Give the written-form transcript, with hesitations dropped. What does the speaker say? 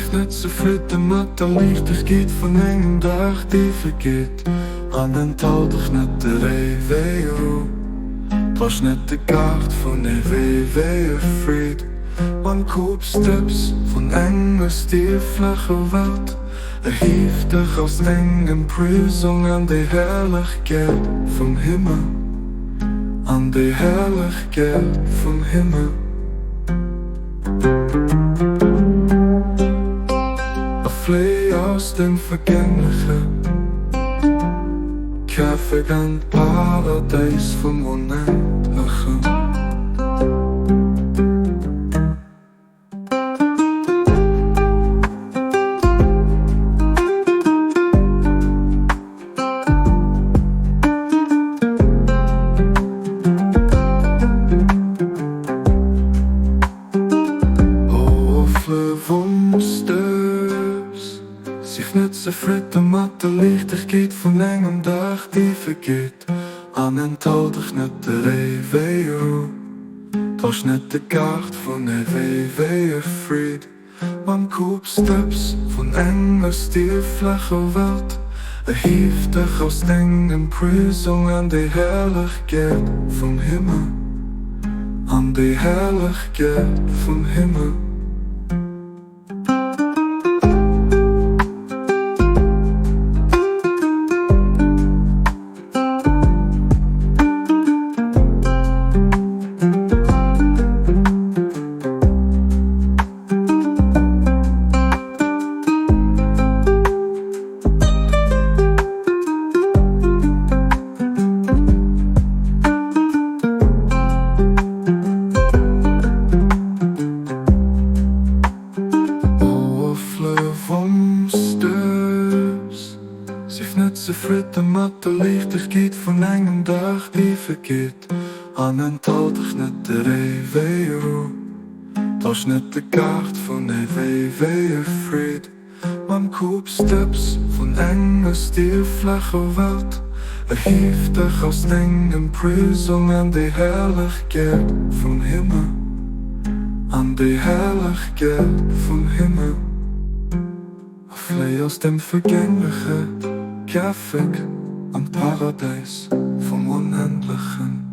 Sich nicht zufrieden mit der Leichtigkeit von einem Tag, die vergeht. Anenthal dich nicht der Reveillon. Was nicht der Gart von eeuwige Fried. Man Koopsteps von enger stieflige Welt. Hieft dich aus engen Prüsung an die Herrlichkeit vom Himmel. An die Herrlichkeit vom Himmel. Flee aus dem Vergänglichen. Käfig an Paradies vom Unendlichen. Sich nicht zufrieden mit der Leichtigkeit von engem Tag, die vergeht. Anenthal dich nicht der Reveillon. Das ist nicht der Gart von eeuwige Fried. Man Koopsteps von enger stieflige Welt. Hieft dich aus engen Prüsung an die Herrlichkeit vom Himmel. An die Herrlichkeit vom Himmel. Sich nicht zufrieden mit der Leichtigkeit von engem Tag, die vergeht. Anenthal dich nicht der Reveillon. Das ist nicht der Gart von eeuwige Fried. Man Koopsteps von enger stieflige Welt. Hieft dich aus engen Prüsung an die Herrlichkeit vom Himmel. An die Herrlichkeit vom Himmel. Flee aus dem Vergänglichen. Käfig am Paradies vom Unendlichen.